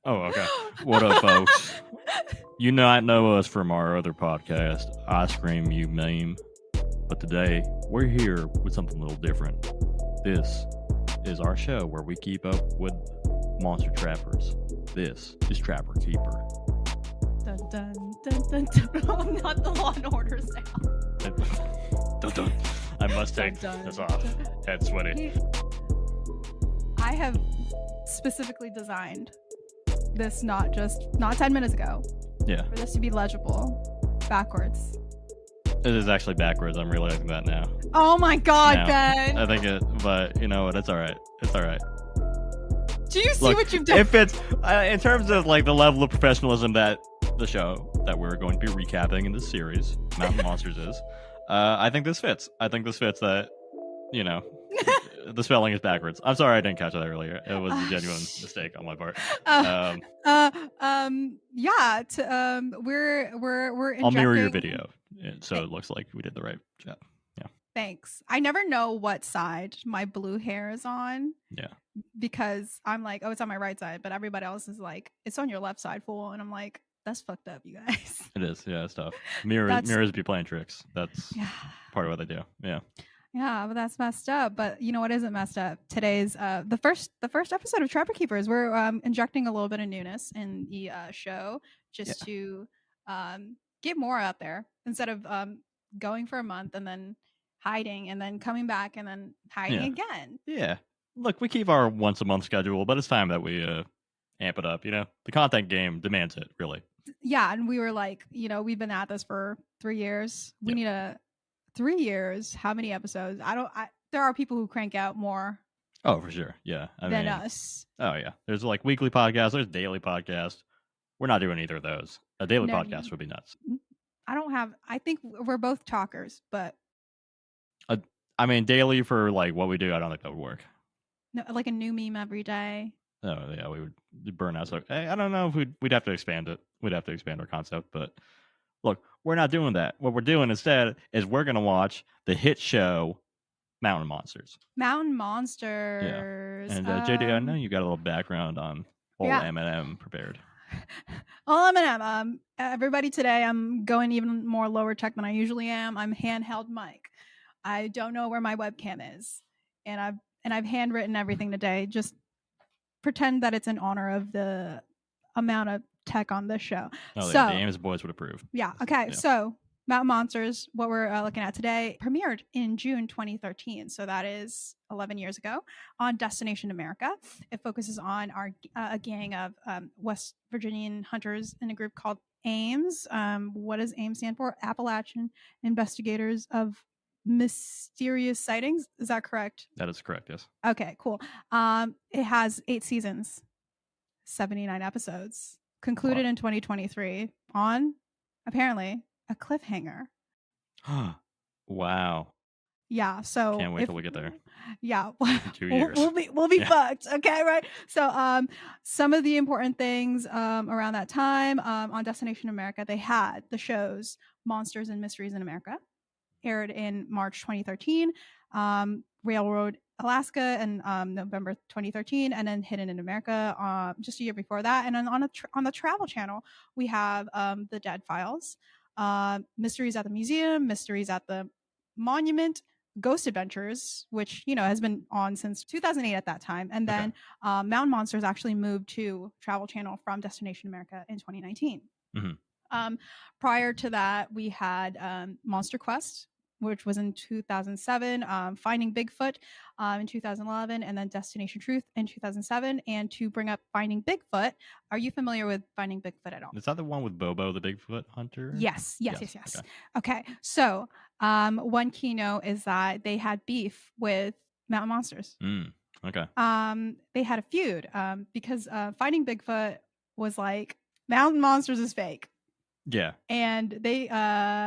Oh, okay. What up, folks? You not know us from our other podcast, I Scream You Meme. But today, we're here with something a little different. This is our show where we keep up with monster trappers. This is Trapper Keeper. Dun, dun, dun, dun, dun. Oh, not the Law and Order sound. Dun, dun. I must take this off. Head sweaty. I have specifically designed this not 10 minutes ago. Yeah. For this to be legible backwards. It is actually backwards. I'm realizing that now. Oh my God, Now, Ben. I think it, but you know what? It's all right. It's all right. Do you see Look, what you've done? If it's in terms of like the level of professionalism that the show that we're going to be recapping in this series, Mountain Monsters, is, I think this fits. I think this fits that, you know, the spelling is backwards. I'm sorry I didn't catch that earlier. It was a genuine mistake on my part. Yeah. We're I'll mirror your injecting- video, so it looks like we did the right job. Yeah. Thanks. I never know what side my blue hair is on. Yeah. Because I'm like, oh, it's on my right side, but everybody else is like, it's on your left side, fool. And I'm like, that's fucked up, you guys. It is. Yeah, it's tough. Mirrors be playing tricks. That's part of what they do. Yeah. Yeah, but that's messed up. But you know what isn't messed up? Today's the first episode of Trapper Keepers. We're injecting a little bit of newness in the show just to get more out there instead of going for a month and then hiding and then coming back and then hiding again. Yeah. Look, we keep our once a month schedule, but it's time that we amp it up. You know, the content game demands it, really. Yeah, and we were like, you know, we've been at this for 3 years. We need 3 years. How many episodes? There are people who crank out more. Oh, for sure. Yeah. Than us. Oh, yeah. There's like weekly podcasts. There's daily podcasts. We're not doing either of those. A daily podcast would be nuts. I think we're both talkers, but. I mean, daily for like what we do, I don't think that would work. No, like a new meme every day. Oh, yeah. We would burn out. So I don't know if we'd have to expand it. We'd have to expand our concept, but. Look, we're not doing that. What we're doing instead is we're going to watch the hit show Mountain Monsters. Mountain Monsters. Yeah. And JD, I know you got a little background on old Eminem prepared. Old Eminem. Everybody, today I'm going even more lower tech than I usually am. I'm handheld mic. I don't know where my webcam is, and I've handwritten everything today. Just pretend that it's in honor of the amount of tech on this show. Oh, so, the Amos boys would approve. Yeah. Okay. Yeah. So Mountain Monsters, what we're looking at today, premiered in June 2013. So that is 11 years ago on Destination America. It focuses on a gang of West Virginian hunters in a group called AIMS. What does AIMS stand for? Appalachian Investigators of Mysterious Sightings. Is that correct? That is correct. Yes. Okay. Cool. It has 8 seasons, 79 episodes. Concluded in 2023 on, apparently, a cliffhanger. Wow. Yeah. So can't wait till we get there. Yeah. 2 years. We'll be fucked. Okay. Right. So some of the important things around that time on Destination America, they had the shows Monsters and Mysteries in America, aired in March 2013. Railroad Alaska in November 2013, and then Hidden in America just a year before that. And then on the Travel Channel, we have the Dead Files, Mysteries at the Museum, Mysteries at the Monument, Ghost Adventures, which has been on since 2008 at that time, and then Mountain Monsters actually moved to Travel Channel from Destination America in 2019. Mm-hmm. Prior to that, we had Monster Quest, which was in 2007, Finding Bigfoot in 2011, and then Destination Truth in 2007. And to bring up Finding Bigfoot, are you familiar with Finding Bigfoot at all? Is that the one with Bobo, the Bigfoot hunter? Yes. Okay. So one key note is that they had beef with Mountain Monsters. Okay. They had a feud because Finding Bigfoot was like, Mountain Monsters is fake. Yeah. And they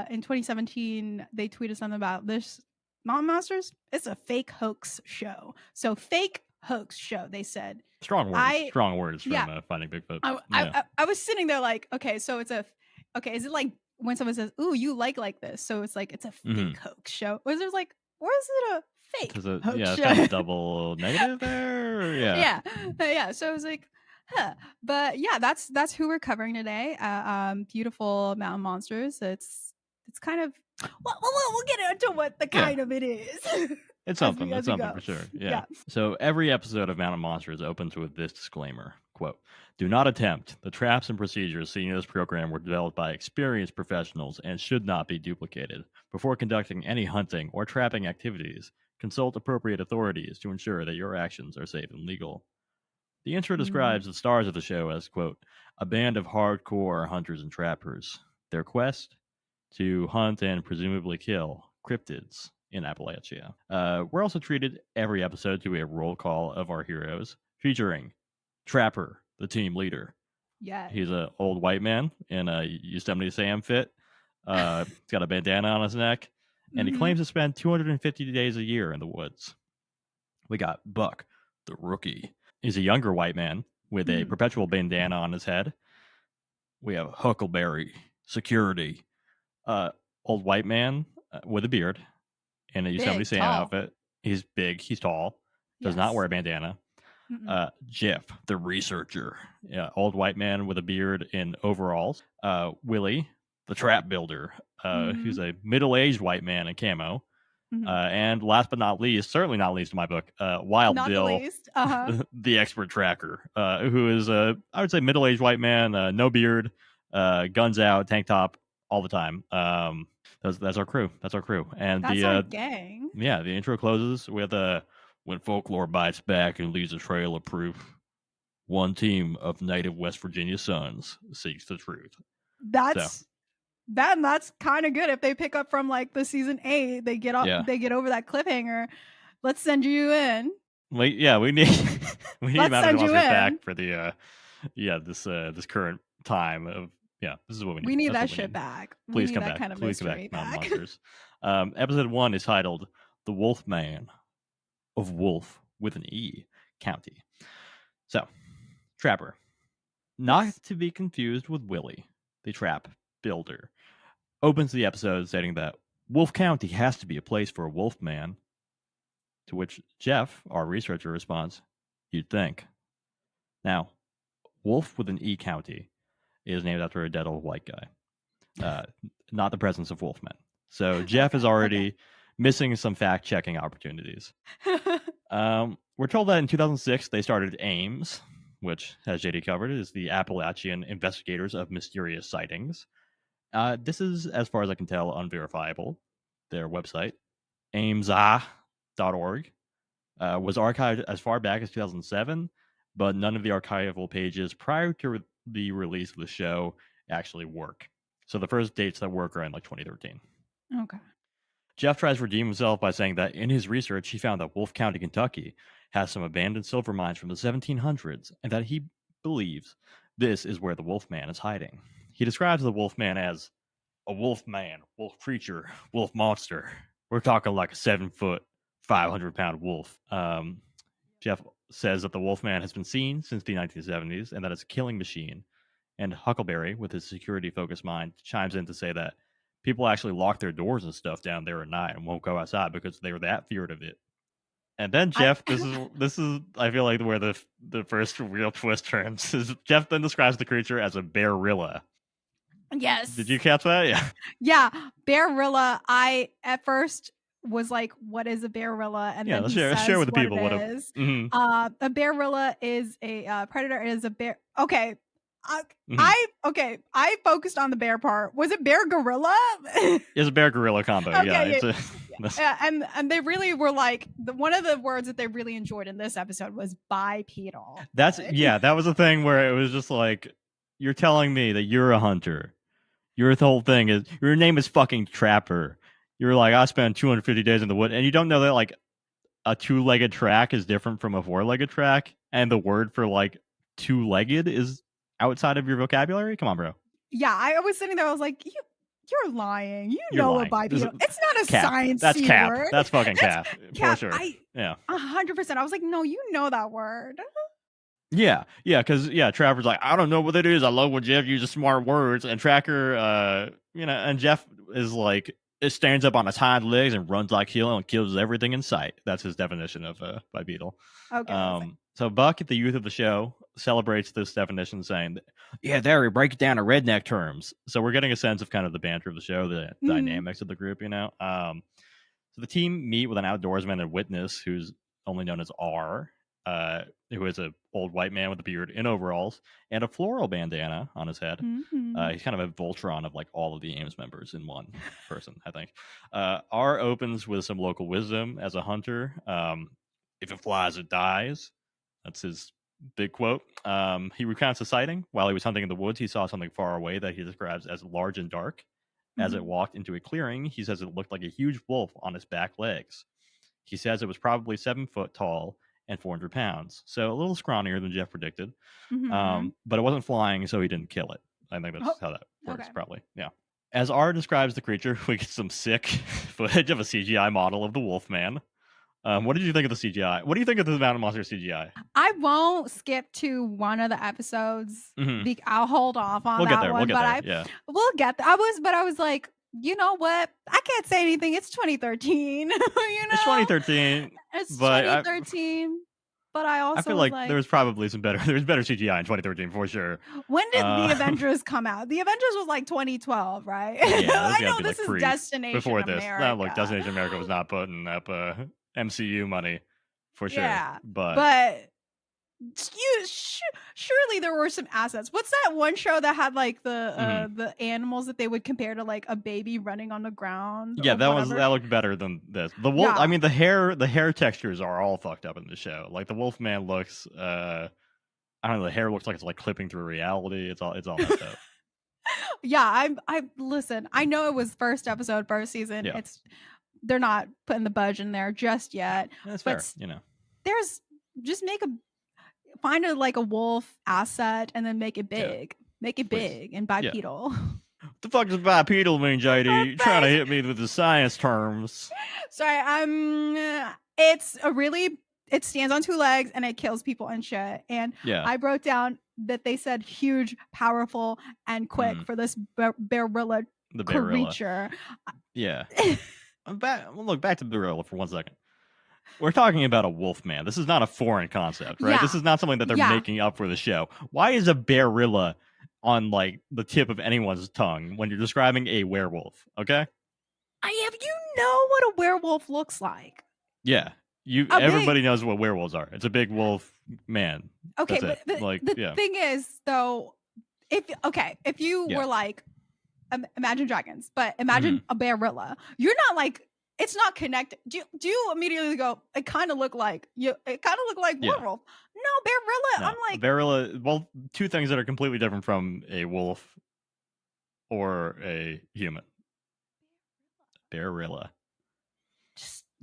in 2017 they tweeted something about this Mountain Monsters. It's a fake hoax show. So fake hoax show, they said. Strong words from Finding Bigfoot. I was sitting there like, okay, so it's is it like when someone says, "Ooh, you like this," so it's like it's a fake hoax show, or is it like, or is it a fake hoax show? It's kind of double negative there. Yeah. Yeah. So it was like, But yeah, that's who we're covering today. Beautiful mountain monsters. It's kind of we'll get into what the kind of it is. It's as something. we It's something go. for sure. Yeah. Yeah. So every episode of Mountain Monsters opens with this disclaimer, quote, "Do not attempt. The traps and procedures seen in this program were developed by experienced professionals and should not be duplicated. Before conducting any hunting or trapping activities, consult appropriate authorities to ensure that your actions are safe and legal." The intro describes the stars of the show as, quote, "a band of hardcore hunters and trappers. Their quest? To hunt and presumably kill cryptids in Appalachia." We're also treated every episode to a roll call of our heroes, featuring Trapper, the team leader. Yeah. He's an old white man in a Yosemite Sam fit. He's got a bandana on his neck, and he claims to spend 250 days a year in the woods. We got Buck, the rookie. He's a younger white man with a perpetual bandana on his head. We have Huckleberry, security. Old white man with a beard in a Yosemite Sam outfit. He's big. He's tall. Does not wear a bandana. Jeff, the researcher. Yeah, old white man with a beard in overalls. Willie, the trap builder. Who's a middle-aged white man in camo. And last but not least, certainly not least in my book, Wild Not Bill, the least. the expert tracker, who is I would say middle-aged white man, no beard, guns out, tank top all the time. That's our crew. That's our crew. And that's our gang. Yeah, the intro closes with "When folklore bites back and leaves a trail of proof, one team of native West Virginia sons seeks the truth." That's kind of good. If they pick up from like the season 8, they get over that cliffhanger. Let's send you in. We need we need Mountain Monsters back for the this current time of. Yeah, this is what we need. We need that shit back. Please come that back. Kind of Please come back, mystery Mountain Monsters. Episode 1 is titled "The Wolfman of Wolfe" with an E County. So, Trapper, not to be confused with Willie, the trap builder, opens the episode stating that Wolfe County has to be a place for a Wolfman. To which Jeff, our researcher, responds, "You'd think." Now, Wolfe with an E County is named after a dead old white guy, not the presence of Wolfman. So Jeff is already missing some fact-checking opportunities. We're told that in 2006 they started AIMS, which, as JD covered, is the Appalachian Investigators of Mysterious Sightings. This is, as far as I can tell, unverifiable. Their website, aimsa.org, was archived as far back as 2007, but none of the archival pages prior to the release of the show actually work. So the first dates that work are in like 2013. Okay. Jeff tries to redeem himself by saying that in his research, he found that Wolfe County, Kentucky, has some abandoned silver mines from the 1700s, and that he believes this is where the Wolfman is hiding. He describes the Wolfman as a wolf man, wolf creature, wolf monster. We're talking like a 7-foot, 500-pound wolf. Jeff says that the Wolfman has been seen since the 1970s and that it's a killing machine. And Huckleberry, with his security-focused mind, chimes in to say that people actually lock their doors and stuff down there at night and won't go outside because they were that feared of it. And then Jeff, this is I feel like where the first real twist turns. Is Jeff then describes the creature as a bearilla. Yes. Did you catch that? Yeah. Yeah, bearilla. I at first was like, "What is a bearilla?" And then let's share with the people what it is. A bearilla is a predator. Is a bear. Okay. I focused on the bear part. Was it bear gorilla? It's a bear gorilla combo. Okay, and they really were like one of the words that they really enjoyed in this episode was bipedal. That was a thing where it was just like, you're telling me that you're a hunter. Your whole thing is your name is fucking Trapper. You're like, I spent 250 days in the wood, and you don't know that like a 2-legged track is different from a 4-legged track, and the word for like 2-legged is outside of your vocabulary? Come on, bro. Yeah, I was sitting there. I was like, you're lying. You're lying. A bipedal. It's not a cap. science That's cap. word. That's fucking cap. For sure. 100%. I was like, no, you know that word. Yeah, because Trapper's like, I don't know what it is. I love when Jeff uses smart words, and Tracker, and Jeff is like, it stands up on its hind legs and runs like hell and kills everything in sight. That's his definition of bipedal. Okay. So Buck, the youth of the show, celebrates this definition, saying, "Yeah, there we break it down to redneck terms." So we're getting a sense of kind of the banter of the show, the dynamics of the group. So the team meet with an outdoorsman and witness who's only known as R, who is an old white man with a beard in overalls and a floral bandana on his head. He's kind of a Voltron of like all of the Ames members in one person, I think. R opens with some local wisdom as a hunter. If it flies, it dies. That's his big quote. He recounts a sighting. While he was hunting in the woods, he saw something far away that he describes as large and dark. As it walked into a clearing, he says it looked like a huge wolf on its back legs. He says it was probably 7 foot tall and 400 pounds, so a little scrawnier than Jeff predicted. But it wasn't flying, so he didn't kill it. I think that's how that works, probably. Yeah. As R describes the creature, we get some sick footage of a CGI model of the Wolfman. What did you think of the CGI? What do you think of the Mountain Monster CGI? I won't skip to one of the episodes. I'll hold off on we'll that get there. one. We'll get there. We'll get there. I was like, you know what? I can't say anything. It's 2013. It's 2013. It's but 2013. But I feel like there was probably better CGI in 2013 for sure. When did the Avengers come out? The Avengers was like 2012, right? Yeah, I know this is Destination before America. No, look, Destination America was not putting up MCU money for sure. Yeah, but surely there were some assets. What's that one show that had like the animals that they would compare to like a baby running on the ground? Yeah, that looked better than this. The wolf. Yeah. I mean, the hair textures are all fucked up in the show. Like the Wolfman looks. I don't know. The hair looks like it's like clipping through reality. It's all messed up. Yeah, I listen. I know it was first season. Yeah. They're not putting the budge in there just yet. That's fair. There's just find a wolf asset and then make it big. Make it big and bipedal. Yeah. What the fuck does bipedal mean, JD? You're trying to hit me with the science terms. Sorry, it stands on 2 legs and it kills people and shit. And I wrote down that they said huge, powerful, and quick for this bearilla creature. Yeah. Back to the gorilla for 1 second. We're talking about a Wolfman. This is not a foreign concept, right? Yeah. This is not something that they're making up for the show. Why is a bearilla on like the tip of anyone's tongue when you're describing a werewolf? Okay. You know what a werewolf looks like. Yeah. Everybody knows what werewolves are. It's a big wolf man. Okay, but the thing is though, if you were like imagine dragons, but imagine a bearilla. You're not like, it's not connected. Do you immediately go, it kind of looked like werewolf? No, bearilla. No, I'm like bearilla. Well, 2 things that are completely different from a wolf or a human. Bearilla.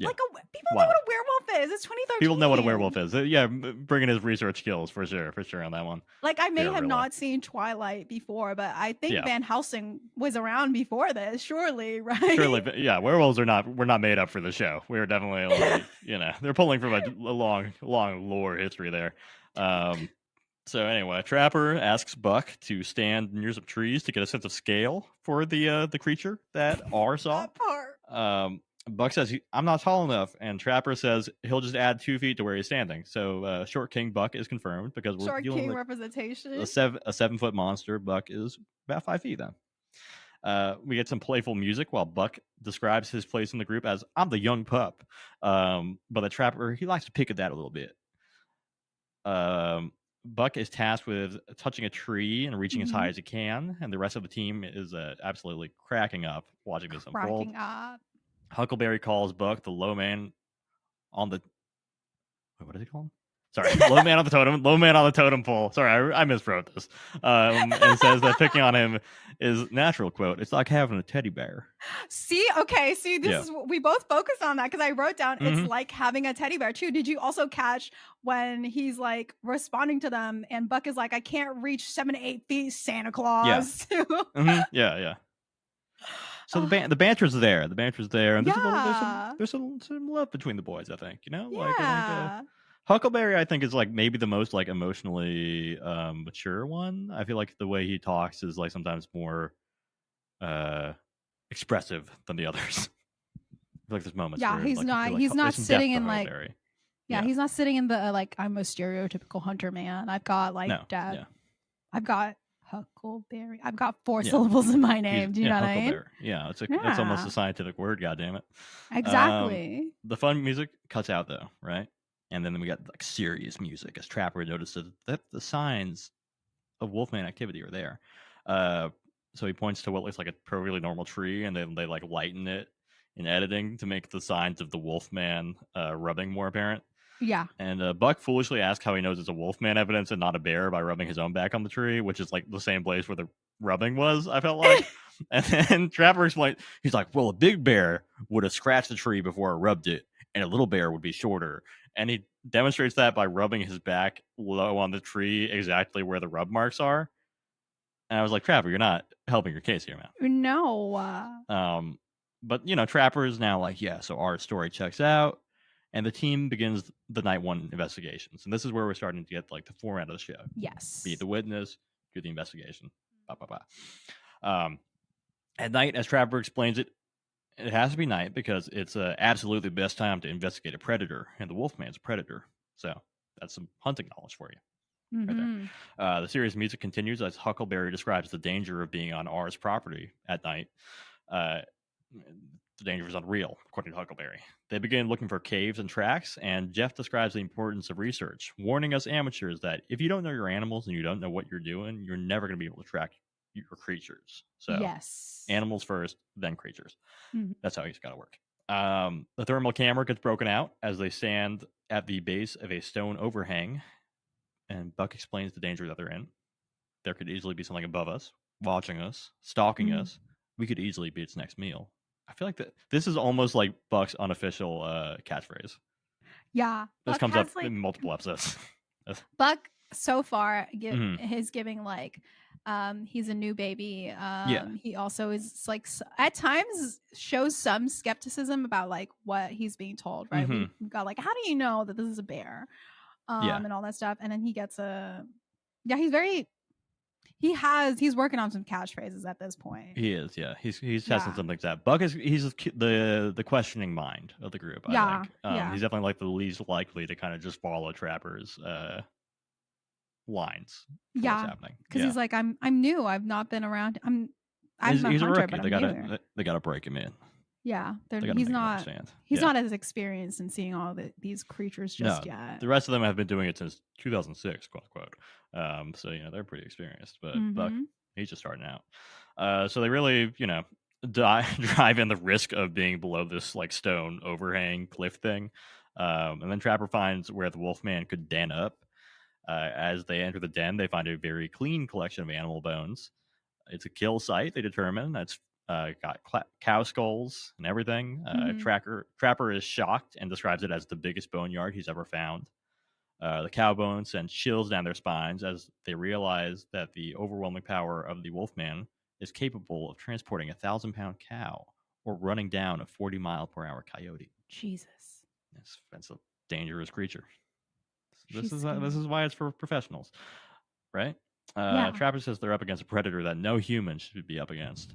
Like people know what a werewolf is. It's 2013. People know what a werewolf is. Yeah, bringing his research skills for sure on that one. Like I may have not seen Twilight before, but I think Van Helsing was around before this. Surely, right? Surely, yeah. Werewolves we're not made up for the show. We're definitely like, they're pulling from a long lore history there. So anyway, Trapper asks Buck to stand near some trees to get a sense of scale for the creature that R saw. That part. Buck says, I'm not tall enough, and Trapper says he'll just add 2 feet to where he's standing. So Short King Buck is confirmed because we're Short dealing King with representation. a 7-foot monster. Buck is about 5 feet then. We get some playful music while Buck describes his place in the group as, I'm the young pup. But the Trapper, he likes to pick at that a little bit. Buck is tasked with touching a tree and reaching as high as he can, and the rest of the team is absolutely cracking up watching this unfold. Cracking up. Huckleberry calls Buck the low man on the... What does he call him? Sorry, low man on the totem pole. Sorry, I miswrote this. And says that picking on him is natural, quote, it's like having a teddy bear. See, this is we both focus on that because I wrote down it's like having a teddy bear too. Did you also catch when he's like responding to them and Buck is like, I can't reach 7 to 8 feet, Santa Claus. Yeah. So the banter's there. And there's some love between the boys, I think. Like Huckleberry, I think, is like maybe the most like emotionally mature one. I feel like the way he talks is like sometimes more expressive than the others. I feel like there's moments. Yeah, where, he's like, not. like, He's not sitting in like. Yeah, he's not sitting in the like I'm a stereotypical hunter man. I've got like dad. Yeah. I've got Huckleberry. I've got 4 syllables in my name. Do you know what I mean? Yeah, it's almost a scientific word. God damn it! Exactly. The fun music cuts out though, right? And then we got like serious music as Trapper notices that the signs of Wolfman activity are there. So he points to what looks like a perfectly normal tree, and then they like lighten it in editing to make the signs of the Wolfman rubbing more apparent. Yeah. And Buck foolishly asks how he knows it's a Wolfman evidence and not a bear by rubbing his own back on the tree, which is like the same place where the rubbing was, I felt like. And then Trapper explains, he's like, well, a big bear would have scratched the tree before it rubbed it, and a little bear would be shorter. And he demonstrates that by rubbing his back low on the tree exactly where the rub marks are. And I was like, Trapper, you're not helping your case here, man. No. But, you know, Trapper is now like, yeah, so our story checks out. And the team begins the night 1 investigations. And this is where we're starting to get like the format of the show. Yes. Be the witness, do the investigation. At night, as Trapper explains it, it has to be night because it's absolutely the best time to investigate a predator. And the Wolfman's a predator. So that's some hunting knowledge for you. Mm-hmm. Right there. The series music continues as Huckleberry describes the danger of being on R's property at night. The danger is unreal, according to Huckleberry. They begin looking for caves and tracks, and Jeff describes the importance of research, warning us amateurs that if you don't know your animals and you don't know what you're doing, you're never going to be able to track your creatures. So, yes, animals first, then creatures. Mm-hmm. That's how he's got to work. The thermal camera gets broken out as they stand at the base of a stone overhang, and Buck explains the danger that they're in. There could easily be something above us, watching us, stalking us. We could easily be its next meal. I feel like this is almost like Buck's unofficial catchphrase. Yeah. This comes up in multiple episodes. Buck so far is giving like he's a new baby. He also is like at times shows some skepticism about like what he's being told, right? We've got like, how do you know that this is a bear? And all that stuff. And then he gets he's working on some catchphrases at this point. He is, yeah. He's testing some things out. Buck he's the questioning mind of the group, I think. He's definitely like the least likely to kind of just follow Trapper's lines. What's happening. Because he's like, I'm new. I've not been around. He's a hunter, rookie. But they gotta break him in. Yeah, he's not as experienced in seeing all these creatures just yet. The rest of them have been doing it since 2006, quote unquote. So they're pretty experienced, but Buck, he's just starting out. So they really drive in the risk of being below this like stone overhang cliff thing, and then Trapper finds where the Wolfman could den up. As they enter the den, they find a very clean collection of animal bones. It's a kill site, they determine. That's got cow skulls and everything. Trapper is shocked and describes it as the biggest boneyard he's ever found. The cow bones send chills down their spines as they realize that the overwhelming power of the Wolfman is capable of transporting a 1,000-pound cow or running down a 40-mile-per-hour coyote. Jesus, that's a dangerous creature. This is why it's for professionals, right? Trapper says they're up against a predator that no human should be up against.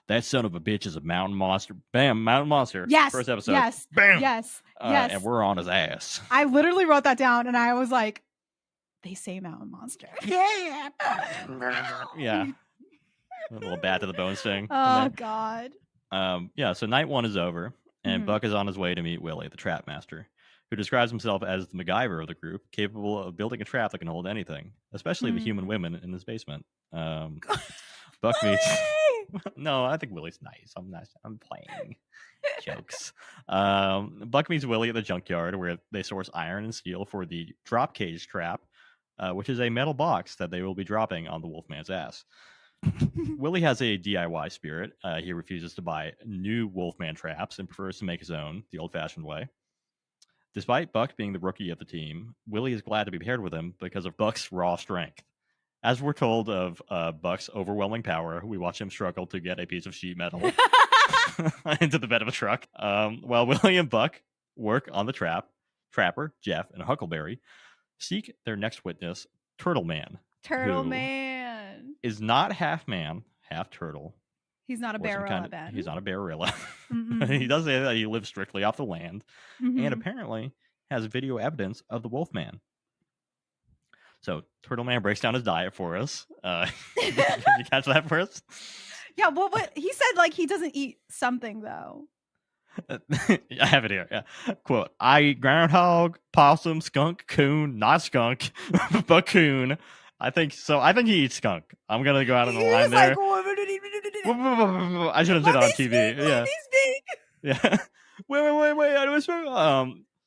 That son of a bitch is a mountain monster. Bam, mountain monster. Yes. First episode. Yes. Bam. Yes. And we're on his ass. I literally wrote that down, and I was like, they say mountain monster. Yeah. A little bat to the bone sting. Oh, God. So night 1 is over, and Buck is on his way to meet Willie, the trap master, who describes himself as the MacGyver of the group, capable of building a trap that can hold anything, especially the human women in his basement. Buck meets... No, I think Willie's nice. I'm playing jokes. Buck meets Willie at the junkyard where they source iron and steel for the drop cage trap, which is a metal box that they will be dropping on the Wolfman's ass. Willie has a DIY spirit. He refuses to buy new Wolfman traps and prefers to make his own, the old-fashioned way. Despite Buck being the rookie of the team, Willie is glad to be paired with him because of Buck's raw strength. As we're told of Buck's overwhelming power, we watch him struggle to get a piece of sheet metal into the bed of a truck. While Willie and Buck work on the Trapper, Jeff, and Huckleberry seek their next witness, Turtle Man. Turtle Man is not half man, half turtle. He's not a bearilla, Ben. He's not a bearilla. He does say that he lives strictly off the land. And apparently, has video evidence of the Wolfman. So Turtle Man breaks down his diet for us. Can you catch that for us? Yeah, well, what he said, like, he doesn't eat something though. I have it here. Yeah. Quote: I eat groundhog, possum, skunk, coon, not skunk, but coon. I think so. I think he eats skunk. I'm gonna go out on the line there. I shouldn't say that on TV. Yeah. Yeah. Wait.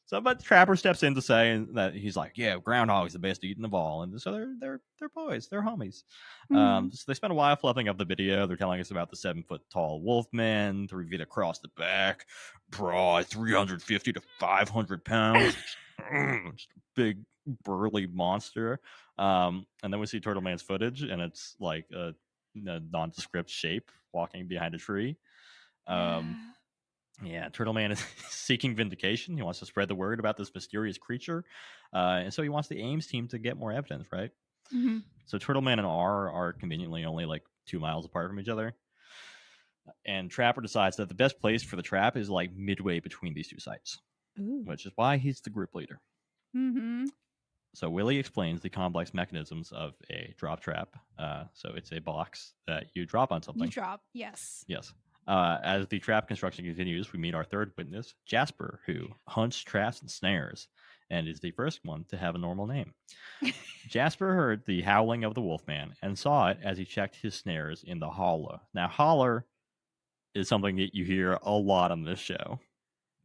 So, but Trapper steps in to say that he's like, yeah, groundhog's the best eating of all, and so they're boys, they're homies. So they spend a while fluffing up the video. They're telling us about the 7-foot tall Wolfman, 3 feet across the back, broad, 350 to 500 pounds, just a big burly monster. And then we see Turtle Man's footage, and it's like a nondescript shape walking behind a tree. Yeah, Turtle Man is seeking vindication. He wants to spread the word about this mysterious creature. And so he wants the Ames team to get more evidence, right? Mm-hmm. So Turtle Man and R are conveniently only like 2 miles apart from each other. And Trapper decides that the best place for the trap is like midway between these 2 sites, which is why he's the group leader. Mm-hmm. So Willie explains the complex mechanisms of a drop trap. So it's a box that you drop on something. You drop, yes. Yes. As the trap construction continues, we meet our third witness, Jasper, who hunts traps and snares, and is the first one to have a normal name. Jasper heard the howling of the Wolfman and saw it as he checked his snares in the holler. Now, holler is something that you hear a lot on this show.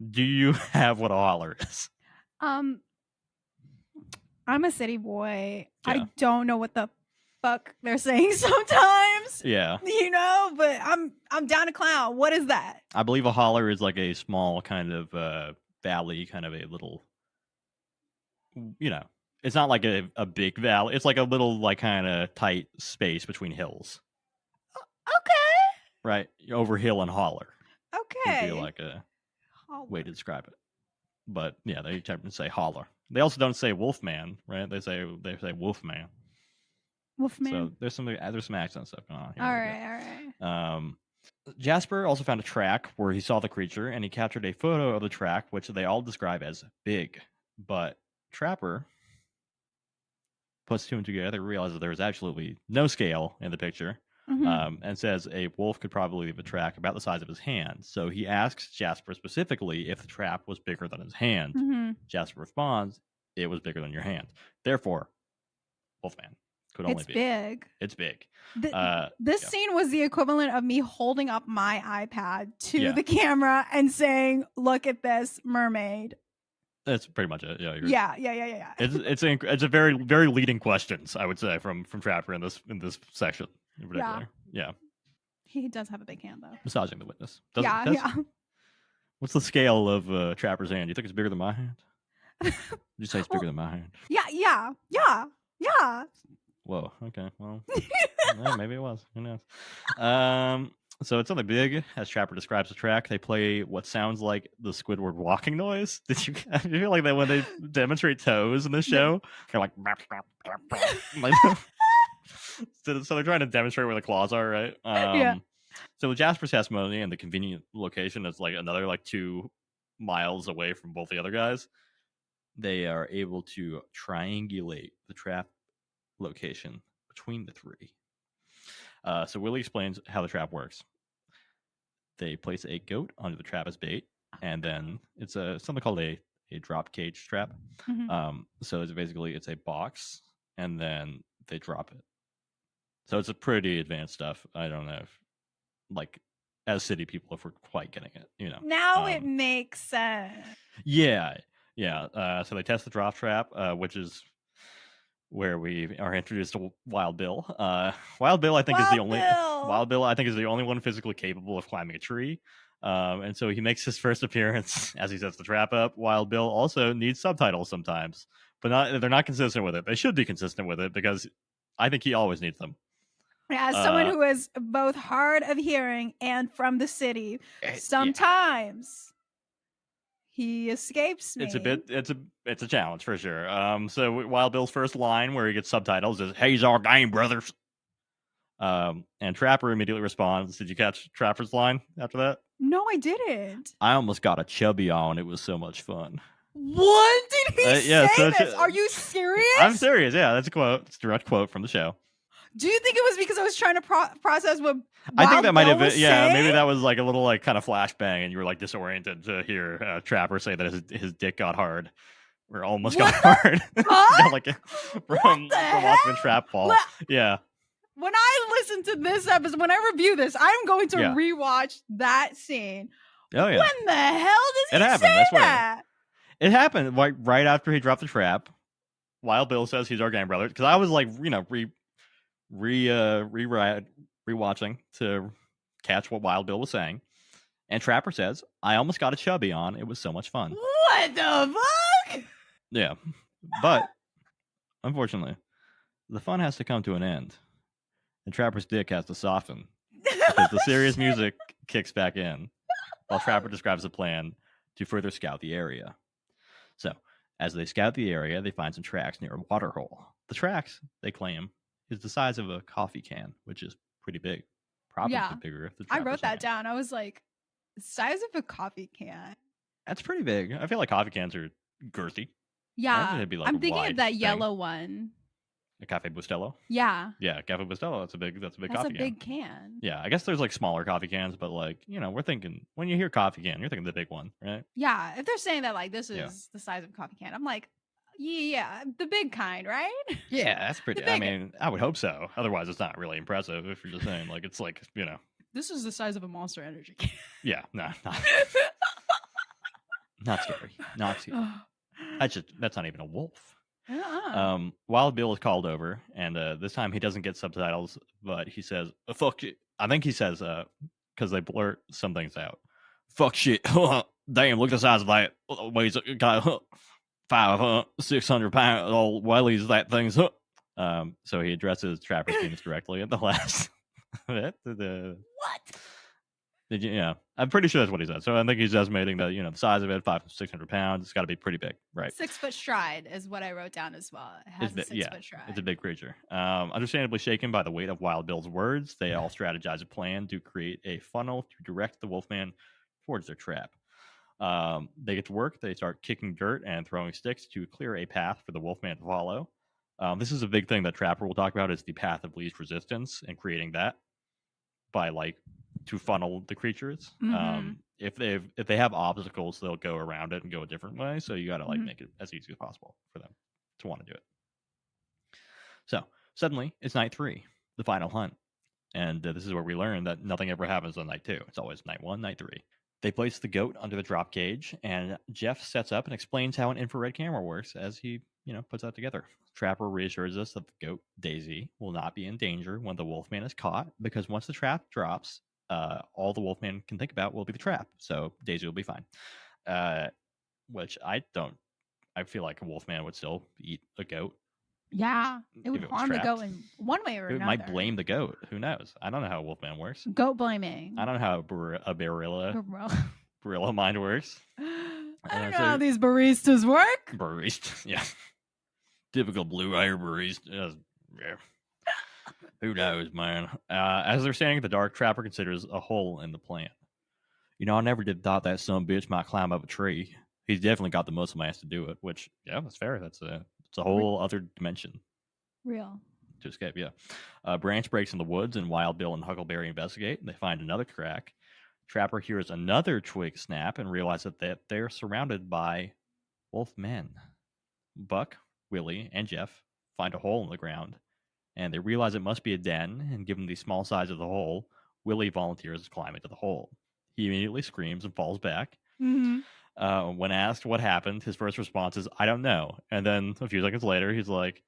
Do you have what a holler is? I'm a city boy. Yeah. I don't know what the fuck they're saying sometimes. Yeah. You know, but I'm down to clown. What is that? I believe a holler is like a small kind of valley, kind of a little, you know, it's not like a big valley. It's like a little like kind of tight space between hills. Okay. Right. Over hill and holler. Okay. Would be like a way to describe it. But yeah, they tend to say holler. They also don't say Wolfman, right? They say Wolfman. Wolfman. So there's some accent stuff going on here. All right. Jasper also found a track where he saw the creature, and he captured a photo of the track, which they all describe as big. But Trapper puts 2 and 2 together, realizes there was absolutely no scale in the picture, and says a wolf could probably leave a track about the size of his hand. So he asks Jasper specifically if the trap was bigger than his hand. Jasper responds, it was bigger than your hand. Therefore, Wolfman could only be. Big. It's big. This scene was the equivalent of me holding up my iPad to the camera and saying, look at this mermaid. That's pretty much it. Yeah. Yeah. It's a very, very leading questions, I would say, from Trapper in this section in particular. Yeah. He does have a big hand though. Massaging the witness. Yeah. What's the scale of Trapper's hand? Do you think it's bigger than my hand? Did you say it's bigger than my hand? Yeah. Whoa. Okay. Well, maybe it was. Who knows? So it's something big, as Trapper describes the track. They play what sounds like the Squidward walking noise. Did you feel like that when they demonstrate toes in this show? They're like, so they're trying to demonstrate where the claws are, right? So with Jasper's testimony and the convenient location is like another like 2 miles away from both the other guys, they are able to triangulate the trap location between the 3. So Willie explains how the trap works. They place a goat under the trap as bait, and then it's something called a drop cage trap. So it's basically a box, and then they drop it. So it's a pretty advanced stuff. I don't know if, like, as city people, if we're quite getting it, you know. Now it makes sense. Yeah. So they test the drop trap, which is where we are introduced to Wild Bill. Wild Bill, I think, is the only one physically capable of climbing a tree. And so he makes his first appearance as he sets the trap up. Wild Bill also needs subtitles sometimes, but they're not consistent with it. They should be consistent with it because I think he always needs them. As someone who is both hard of hearing and from the city, sometimes he escapes me. It's a challenge for sure. So Wild Bill's first line where he gets subtitles is "Hey's our game, brothers." And Trapper immediately responds. Did you catch Trapper's line after that? No, I didn't. I almost got a chubby on. It was so much fun. When did he yeah, say so this? Are you serious? I'm serious. Yeah, that's a quote. It's a direct quote from the show. Do you think it was because I was trying to process what I think that might have been. Yeah, maybe that was like a little like kind of flashbang, and you were like disoriented to hear Trapper say that his dick got hard, or almost got hard. Like from off the trap fall. Yeah. When I listen to this episode, when I review this, I'm going to rewatch that scene. Oh yeah. When the hell does he say that? It happened right after he dropped the trap. Wild Bill says he's our gang brother, because I was like, rewatching to catch what Wild Bill was saying, and Trapper says, "I almost got a chubby on. It was so much fun." What the fuck? Yeah, but unfortunately, the fun has to come to an end, and Trapper's dick has to soften because the serious music kicks back in, while Trapper describes a plan to further scout the area. So, as they scout the area, they find some tracks near a water hole. The tracks, they claim, is the size of a coffee can, which is pretty big. Probably bigger if the I wrote that down. I was like, the size of a coffee can. That's pretty big. I feel like coffee cans are girthy. Yeah. I'm thinking of that yellow one. A Cafe Bustelo? Yeah. Yeah, Cafe Bustelo. That's a big coffee can. That's a big can. Yeah, I guess there's like smaller coffee cans, but like, we're thinking, when you hear coffee can, you're thinking the big one, right? Yeah, if they're saying that like this is the size of a coffee can, I'm like, yeah, the big kind, right? Yeah, that's pretty. I mean, I would hope so. Otherwise, it's not really impressive if you're just saying like it's like This is the size of a Monster Energy can. Yeah, no, not scary. Not scary. That's not even a wolf. Wild Bill is called over, and this time he doesn't get subtitles, but he says, "Fuck it." I think he says, because they blurt some things out. Fuck shit. Damn, look at the size of that. Weighs got 600 pounds. Old wellies, that thing's. So he addresses Trapper's penis directly at the last bit. What? Did you? Yeah, I'm pretty sure that's what he said. So I think he's estimating that the size of it, 500 to 600 pounds. It's got to be pretty big, right? 6 foot stride is what I wrote down as well. It has a 6 foot stride. It's a big creature. Understandably shaken by the weight of Wild Bill's words, they all strategize a plan to create a funnel to direct the Wolfman towards their trap. They get to work. They start kicking dirt and throwing sticks to clear a path for the Wolfman to follow. This is a big thing that Trapper will talk about, is the path of least resistance and creating that by to funnel the creatures. Mm-hmm. If they have obstacles, they'll go around it and go a different way. So you got to make it as easy as possible for them to want to do it. So suddenly it's night 3, the final hunt, and this is where we learn that nothing ever happens on night 2. It's always night 1, night 3. They place the goat under the drop cage, and Jeff sets up and explains how an infrared camera works as he, puts that together. Trapper reassures us that the goat, Daisy, will not be in danger when the Wolfman is caught, because once the trap drops, all the Wolfman can think about will be the trap. So Daisy will be fine. Which I feel like a Wolfman would still eat a goat. Yeah, it would harm the goat in one way or another. It might blame the goat. Who knows? I don't know how a Wolfman works. Goat blaming. I don't know how a barilla mind works. I don't know how these baristas work. Baristas, yeah. Typical blue-eyed barista. Yeah. Who knows, man? As they're standing in the dark, Trapper considers a hole in the plant. I never did thought that some bitch might climb up a tree. He's definitely got the muscle mass to do it, which, yeah, that's fair. It's a whole other dimension. Real. To escape, yeah. A branch breaks in the woods, and Wild Bill and Huckleberry investigate, and they find another crack. Trapper hears another twig snap and realizes that they're surrounded by Wolfmen. Buck, Willie, and Jeff find a hole in the ground, and they realize it must be a den, and given the small size of the hole, Willie volunteers to climb into the hole. He immediately screams and falls back. Mm-hmm. When asked what happened, his first response is, "I don't know." And then a few seconds later, he's like,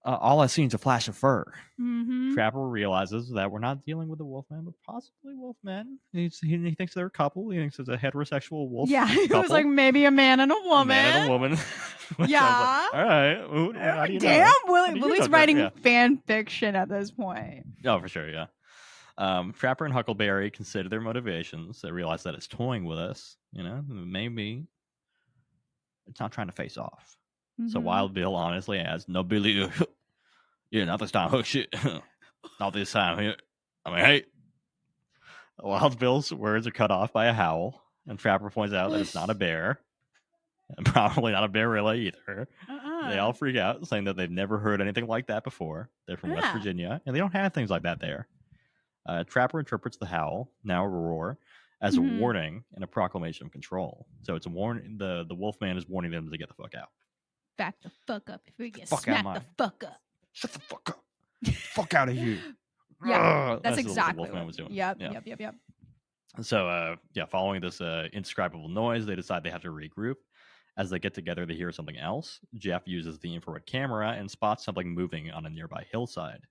"All I seen is a flash of fur." Mm-hmm. Trapper realizes that we're not dealing with a Wolfman, but possibly Wolfmen. He thinks they're a couple. He thinks it's a heterosexual wolf. Yeah, he was like, maybe a man and a woman. A man and a woman. Yeah. Like, all right. How do you Damn, know? Willie's writing fan fiction at this point. Oh, for sure, yeah. Trapper and Huckleberry consider their motivations. They realize that it's toying with us. Maybe it's not trying to face off. Mm-hmm. So Wild Bill honestly adds, "No, Billy, not this time. Oh, shit. Not this time. Hey." Wild Bill's words are cut off by a howl, and Trapper points out that it's not a bear. And probably not a bear relay either. They all freak out, saying that they've never heard anything like that before. They're from West Virginia, and they don't have things like that there. Trapper interprets the howl, now a roar, as a warning and a proclamation of control. So it's a warning. The Wolfman is warning them to get the fuck out. Back the fuck up if we get smacked the fuck up. Shut the fuck up. Fuck out of here. Yeah, that's exactly what the Wolfman was doing. Yep. So, following this indescribable noise, they decide they have to regroup. As they get together, they hear something else. Jeff uses the infrared camera and spots something moving on a nearby hillside.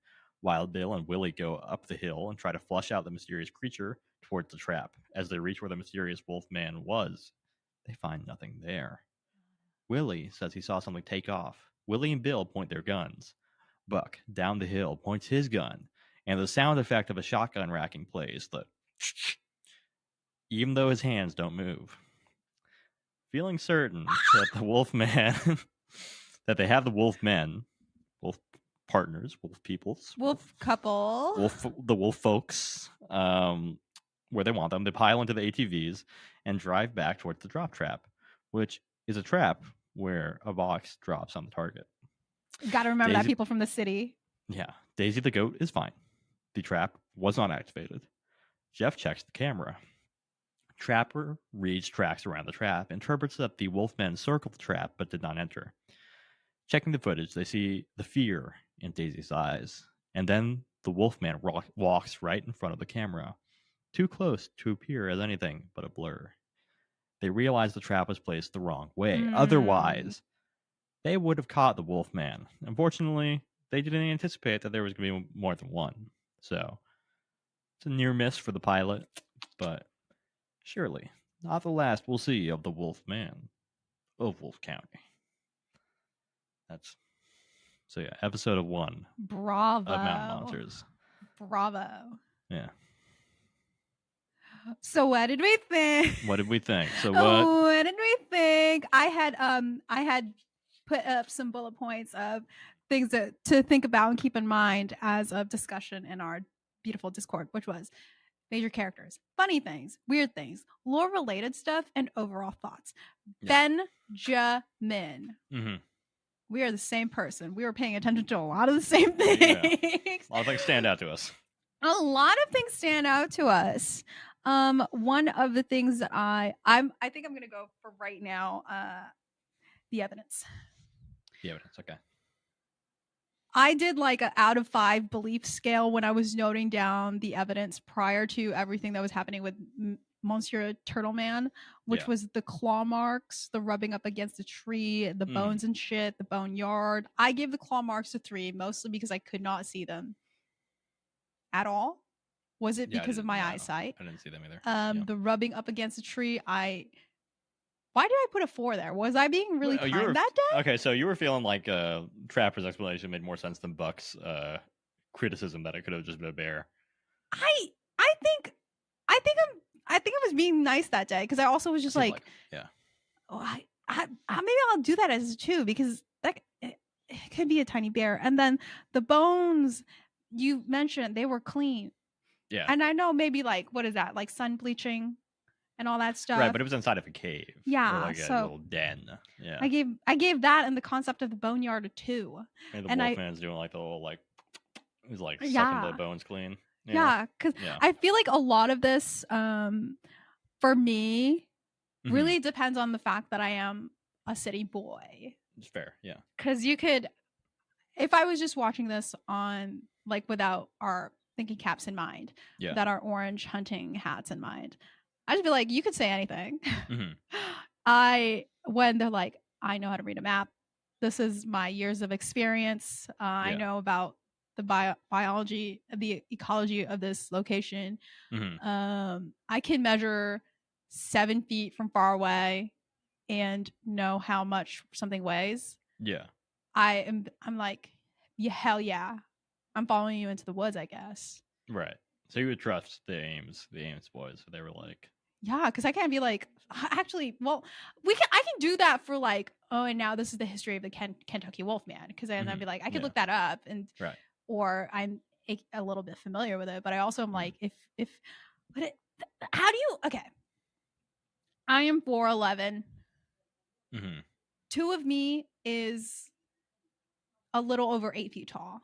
Wild Bill and Willie go up the hill and try to flush out the mysterious creature towards the trap. As they reach where the mysterious Wolfman was, they find nothing there. Willie says he saw something take off. Willie and Bill point their guns. Buck, down the hill, points his gun, and the sound effect of a shotgun racking plays, even though his hands don't move. Feeling certain that the Wolfman, that they have the Wolfmen, Wolf partners, Wolf peoples, Wolf couple, the Wolf folks, where they want them, they pile into the ATVs and drive back towards the drop trap, which is a trap where a box drops on the target. Gotta remember that, people from the city. Yeah. Daisy the goat is fine. The trap was not activated. Jeff checks the camera. Trapper reads tracks around the trap, interprets that the Wolfmen circled the trap but did not enter. Checking the footage, they see the fear in Daisy's eyes. And then the Wolfman walks right in front of the camera, too close to appear as anything but a blur. They realize the trap was placed the wrong way. Otherwise, they would have caught the Wolfman. Unfortunately, they didn't anticipate that there was going to be more than one. So, it's a near miss for the pilot, but surely not the last we'll see of the Wolfman of Wolfe County. Episode 1. Bravo. Of Mountain Monsters. Bravo. Yeah. So what did we think? What did we think? What did we think? I had put up some bullet points of things to think about and keep in mind as of discussion in our beautiful Discord, which was major characters, funny things, weird things, lore related stuff, and overall thoughts. Yeah. Benjamin. Mm-hmm. We are the same person. We were paying attention to a lot of the same things. Yeah. A lot of things stand out to us. A lot of things stand out to us. One of the things that I think I'm gonna go for right now, the evidence. The evidence, okay. I did like an out of 5 belief scale when I was noting down the evidence prior to everything that was happening with Monsieur Turtle Man, which was the claw marks, the rubbing up against the tree, the bones and shit, the boneyard. I gave the claw marks a 3, mostly because I could not see them at all. Was it because of my eyesight? I didn't see them either. The rubbing up against the tree, why did I put a 4 there? Was I being really kind that day? Okay, so you were feeling like Trapper's explanation made more sense than Buck's criticism that it could have just been a bear. I think I was being nice that day because I also was just like, oh, maybe I'll do that as 2 because it could be a tiny bear. And then the bones you mentioned, they were clean. Yeah. And I know maybe like, what is that? Like sun bleaching and all that stuff. Right, but it was inside of a cave. Yeah. Or like a little den. Yeah. I gave that and the concept of the boneyard a 2. And the Wolfman's doing like the little like he's like sucking the bones clean. Yeah, because I feel like a lot of this for me really depends on the fact that I am a city boy. It's fair, yeah. Because you could, if I was just watching this on like without our thinking caps in mind, that our orange hunting hats in mind, I just feel like you could say anything. When they're like, I know how to read a map. This is my years of experience. I know about the biology, the ecology of this location. I can measure 7 feet from far away and know how much something weighs. Yeah. I'm like, yeah, hell yeah. I'm following you into the woods, I guess. Right. So you would trust the Ames boys. So they were like, yeah, because I can't be like, actually, well, I can do that for like, oh, and now this is the history of the Kentucky Wolfman. Because then I'd be like, I could look that up and or I'm a little bit familiar with it, but I also am like, how do you, okay. I am 4'11", Mm-hmm. 2 of me is a little over 8 feet tall.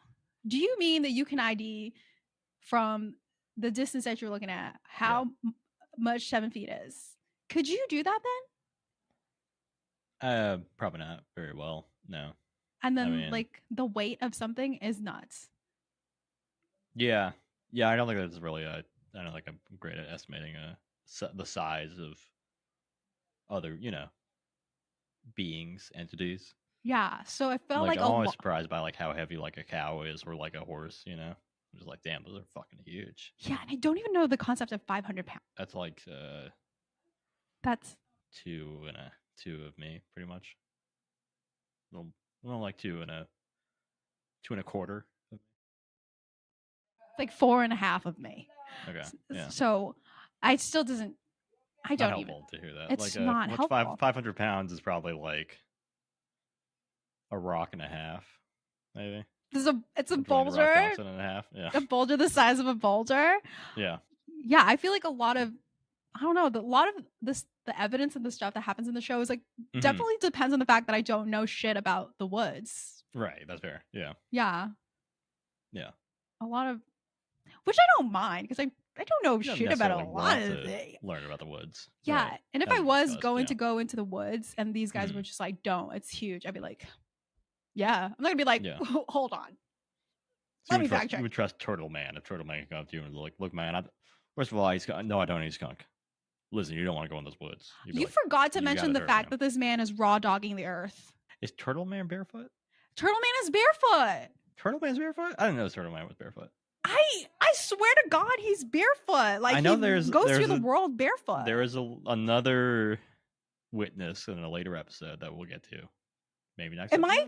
Do you mean that you can ID from the distance that you're looking at how much 7 feet is? Could you do that then? Probably not very well. No. And then, I mean, like, the weight of something is nuts. Yeah. I don't think that's really I don't think I'm great at estimating the size of other, beings, entities. Yeah, so I felt Like like I'm a always lot. surprised by like how heavy like a cow is or like a horse. I'm just like, damn, those are fucking huge. Yeah, and I don't even know the concept of 500 pounds. That's like That's two of me, pretty much. Well, like two and a quarter. like 4.5 of me. Okay. Yeah. So I still doesn't. I Not don't even. helpful to hear that. It's Like not helpful. 500 pounds is probably like a rock and a half, maybe. It's a Dwayne boulder. The Rock Johnson and a half. Yeah. A boulder the size of a boulder. Yeah. Yeah, I feel like a lot of, I don't know, a lot of the evidence and the stuff that happens in the show is like definitely depends on the fact that I don't know shit about the woods. Right. That's fair. Yeah. Yeah. Yeah. A lot of, which I don't mind because I don't know shit about a lot of things. Learn about the woods. Yeah. Right. And if As I was discussed, going to go into the woods and these guys were just like, don't, it's huge, I'd be like, yeah. I'm not gonna be like, hold on. So you would trust Turtle Man if Turtle Man could come up to you and like, look, man, first of all, no, I don't need skunk. Listen, you don't want to go in those woods. You forgot to mention the fact that this man is raw dogging the earth. Is Man barefoot? Man is barefoot. Man's barefoot? I didn't know Man was barefoot. I swear to God, he's barefoot. Like, I know he goes through the world barefoot. There is another witness in a later episode that we'll get to. Maybe next. Oh my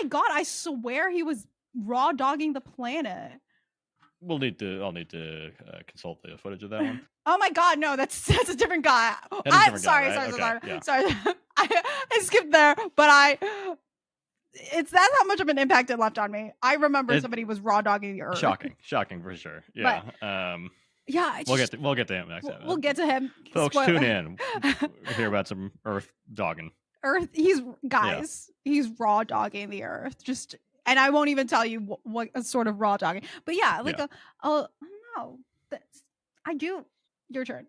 God! I swear he was raw dogging the planet. I'll need to consult the footage of that one. Oh my God, no, that's a different guy. Sorry. I skipped there, but that's how much of an impact it left on me. I remember somebody was raw dogging the earth. Shocking for sure. Yeah. We'll get to him next time. We'll get to him. Folks, tune in. We'll hear about some earth dogging. He's raw dogging the earth. And I won't even tell you what sort of raw dogging. But yeah, like I don't know. I do. Your turn.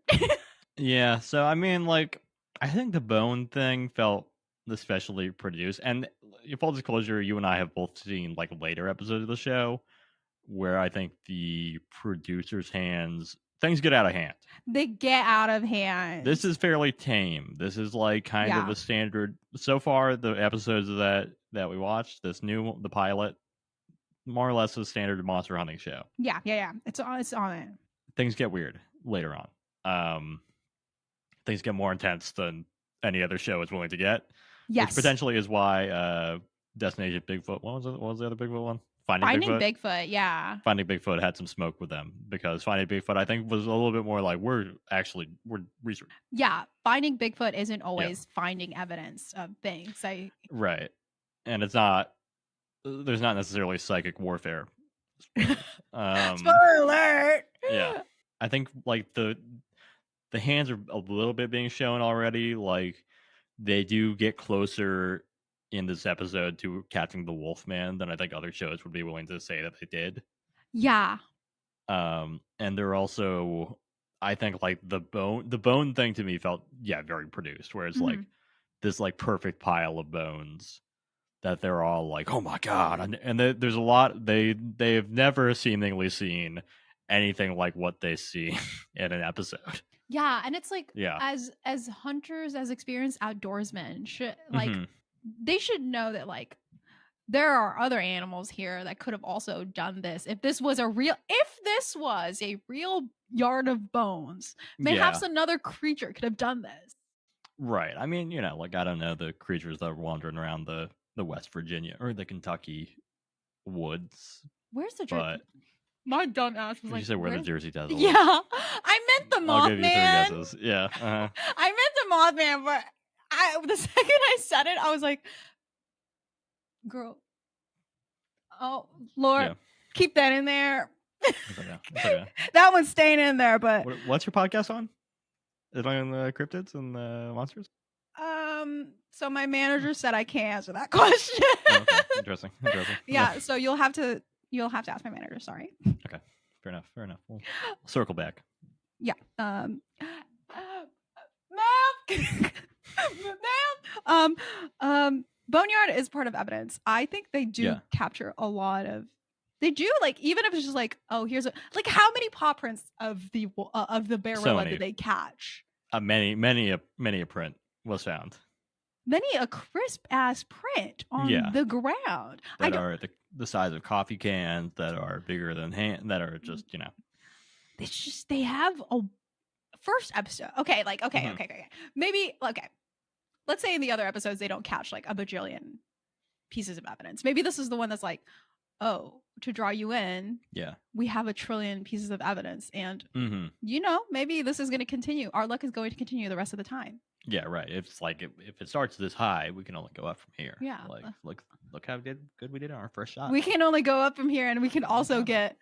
Yeah. So I mean, like, I think the bone thing felt especially produced. And full disclosure, you and I have both seen like later episodes of the show where I think the producer's hands, things get out of hand. They get out of hand. This is fairly tame. This is like kind of a standard. So far, the episodes of that we watched, the pilot, more or less a standard monster hunting show. Yeah. It's on it. Things get weird later on. Things get more intense than any other show is willing to get. Yes. Which potentially is why Destination Bigfoot. What was the other Bigfoot one? Finding Bigfoot, yeah. Finding Bigfoot had some smoke with them because Finding Bigfoot, I think, was a little bit more like we're researching. Yeah, Finding Bigfoot isn't always finding evidence of things. Right, and it's not. There's not necessarily psychic warfare. Spoiler alert! Yeah, I think like the hands are a little bit being shown already. Like they do get closer in this episode to catching the Wolfman than I think other shows would be willing to say that they did. Yeah. And they're also, I think, like the bone thing to me felt very produced, where it's like this like perfect pile of bones that they're all like, oh my God, and there's a lot they have never seemingly seen anything like what they see in an episode. Yeah, and it's like as hunters, as experienced outdoorsmen, should like. They should know that like there are other animals here that could have also done this. If this was a real yard of bones, perhaps another creature could have done this. Right. I mean, like I don't know the creatures that are wandering around the West Virginia or the Kentucky woods. Where's the Jersey? My dumb ass was like, you said where the Jersey Devil? Yeah, I meant the Mothman. I'll give you 3 guesses. Yeah. Uh-huh. I meant the Mothman, but the second I said it, I was like, girl. Oh, Lord, keep that in there. It's okay. That one's staying in there, but... What's your podcast on? Is it on the cryptids and the monsters? So my manager said I can't answer that question. Okay, interesting. Yeah, so you'll have to ask my manager. Sorry. Okay, fair enough. We'll circle back. Yeah. Ma'am. Ma'am. Boneyard is part of evidence. I think they do capture a lot of. They do, like, even if it's just like, oh, here's like, how many paw prints of the barilla did they catch? Many a print was found. Many a crisp ass print on the ground that are the size of coffee cans, that are bigger than hand, that are just, you know. It's just, they have a first episode. Okay, like, okay. Maybe, okay. Let's say in the other episodes they don't catch like a bajillion pieces of evidence. Maybe this is the one that's like, oh, to draw you in, we have 1 trillion pieces of evidence, and you know, maybe this is going to continue. Our luck is going to continue the rest of the time. Yeah, right. It's like if it starts this high, we can only go up from here. Yeah, like look how good we did on our first shot. We can only go up from here, and we can also get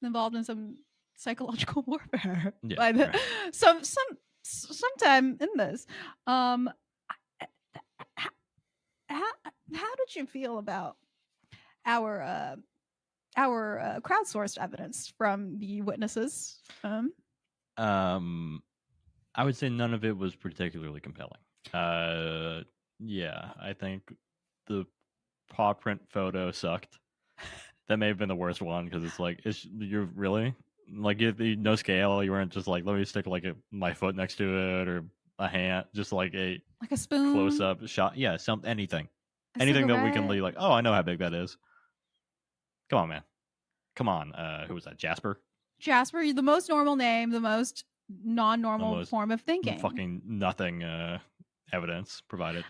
involved in some psychological warfare. Yeah, sometime in this. How did you feel about our crowdsourced evidence from the witnesses? I would say none of it was particularly compelling. Yeah, I think the paw print photo sucked. That may have been the worst one, because it's like, you're really like, no scale. You weren't just like, let me stick like my foot next to it, or a hand, just like a spoon, close up shot. Yeah, anything that we can be like, oh, I know how big that is. Come on, man. Come on. Who was that? Jasper, the most normal name, the most non-normal form of thinking. Fucking nothing evidence provided.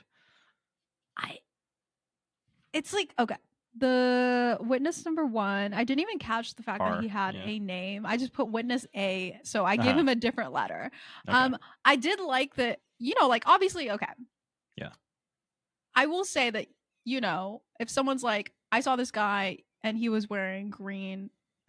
It's like, okay, the witness number 1, I didn't even catch the fact that he had a name. I just put witness A, so I gave him a different letter. Okay. I did like that, you know, like, obviously, okay. Yeah. I will say that, you know, if someone's like, I saw this guy and he was wearing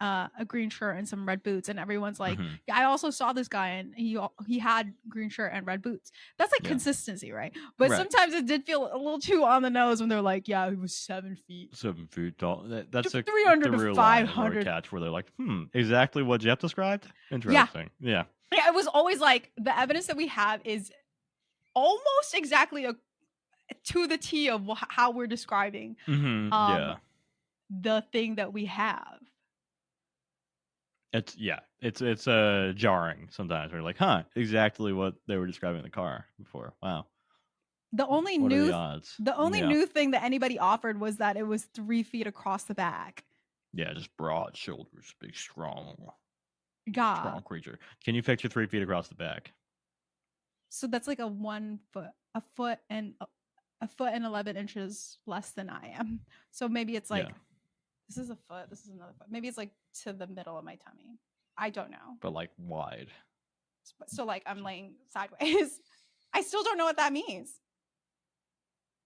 a green shirt and some red boots, and everyone's like, yeah, I also saw this guy and he had green shirt and red boots. That's like consistency, right? But sometimes it did feel a little too on the nose when they're like, yeah, he was 7 feet. 7 feet tall. That's a 300 to 500 catch where they're like, exactly what Jeff described. Interesting. Yeah. It was always like, the evidence that we have is almost exactly to the T of how we're describing the thing that we have. It's jarring sometimes. We're like, exactly what they were describing in the car before. Wow. The only new thing that anybody offered was that it was 3 feet across the back. Yeah, just broad shoulders, big, strong creature. Can you picture 3 feet across the back? So that's like a foot and 11 inches less than I am. So maybe it's like, this is a foot, this is another foot. Maybe it's like to the middle of my tummy. I don't know. But like wide. So like I'm laying sideways. I still don't know what that means.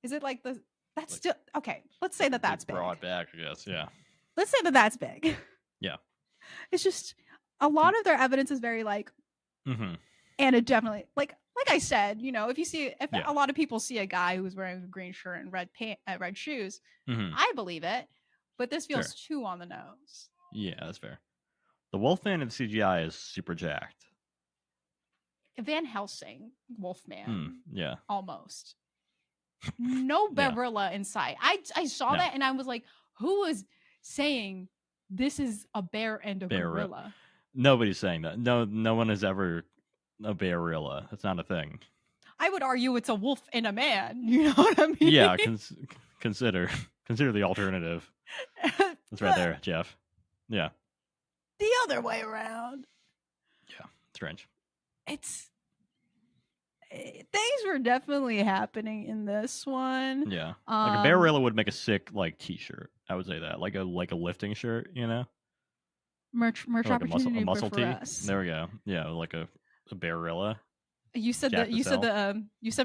Is it like that's like, still okay? Let's say that's big. Broad back, I guess. Yeah. Let's say that's big. Yeah. It's just a lot of their evidence is very like, and it definitely like I said, you know, if a lot of people see a guy who's wearing a green shirt and red shoes, I believe it. But this feels too on the nose. Yeah, that's fair. The Wolfman in the CGI is super jacked. Van Helsing, Wolfman. Yeah. Almost. No barilla in sight. I saw that and I was like, who is saying this is a bear and a gorilla? Nobody's saying that. No one is ever a bearilla. That's not a thing. I would argue it's a wolf and a man. You know what I mean? Yeah, consider the alternative. That's right there, Jeff. Yeah. The other way around. Yeah, strange. Things were definitely happening in this one. Yeah, like a bearilla would make a sick like t-shirt. I would say that, like a lifting shirt, you know. Merch like opportunity a muscle for tee. us. There we go. Yeah, like a bearilla. You said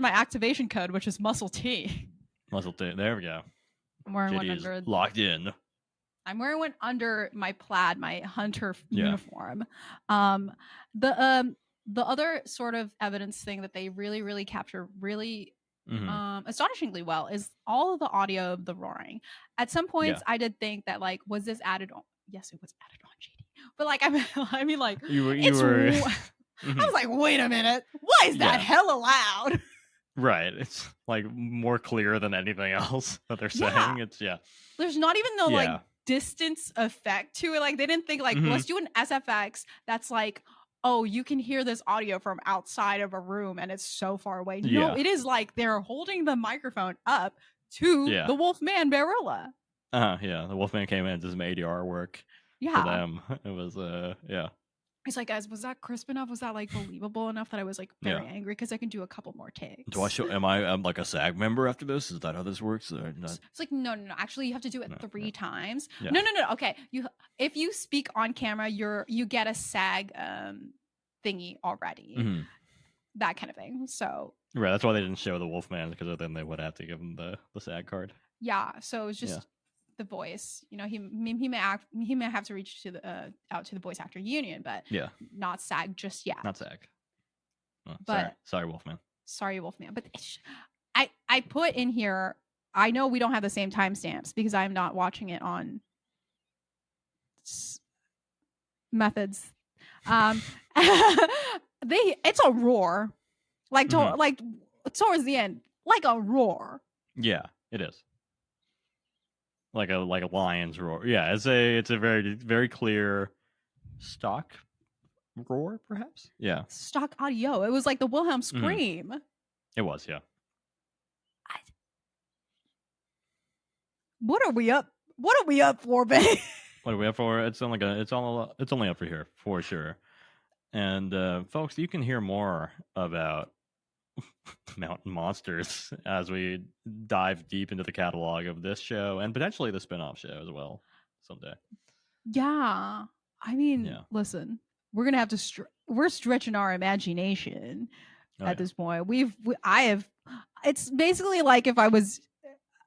my activation code, which is muscle T. Muscle T. There we go. I'm wearing one under. Locked in. I'm wearing one under my plaid, my hunter uniform. the other sort of evidence thing that they really, really capture really astonishingly well is all of the audio of the roaring. At some points, I did think that, like, was this added on? Yes, it was added on, JD. But like, I mean, like, you were. I was like, wait a minute, why is that hella loud? Right, it's like more clear than anything else that they're saying. It's There's not even the like distance effect to it. Like, they didn't think like, let's do an SFX that's like, oh, you can hear this audio from outside of a room and it's so far away. No, it is like they're holding the microphone up to the Wolfman Barilla. The Wolfman came in and did some ADR work for them. It was He's like, guys, was that crisp enough? Was that like believable enough that I was like very angry? Because I can do a couple more takes. Do I show? I'm like a SAG member after this? Is that how this works? It's like no. Actually, you have to do it 3 times. No. Okay, if you speak on camera, you get a SAG thingy already. That kind of thing. So right, that's why they didn't show the Wolfman, because then they would have to give him the SAG card. Yeah, so it was just. The voice, he may have to reach to the out to the voice actor union, but not SAG just yet. Not SAG. Oh, but sorry, Wolfman. Sorry, Wolfman. But I put in here. I know we don't have the same timestamps because I'm not watching it on methods. It's a roar, like like towards the end, like a roar. Yeah, it is. Like a lion's roar. Yeah, it's a very, very clear stock roar, perhaps. Yeah, stock audio. It was like the Wilhelm scream. It was, yeah. What are we up? What are we up for, babe? What are we up for? It's only up for here for sure. And folks, you can hear more about Mountain Monsters as we dive deep into the catalog of this show and potentially the spin-off show as well someday. I mean, listen, we're gonna have to we're stretching our imagination at this point. It's basically like if I was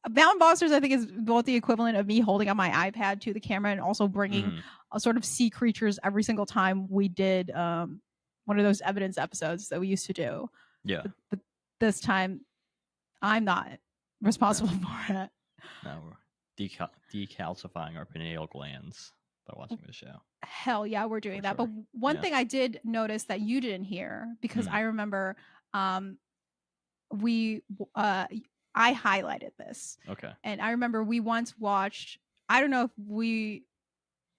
Mountain Monsters, I think is both the equivalent of me holding up my iPad to the camera and also bringing a sort of sea creatures every single time we did one of those evidence episodes that we used to do. Yeah. But this time, I'm not responsible for it. No, we're decalcifying our pineal glands by watching the show. Hell yeah, we're doing that. Sure. But one thing I did notice that you didn't hear, because I remember I highlighted this. Okay. And I remember we once watched, I don't know if we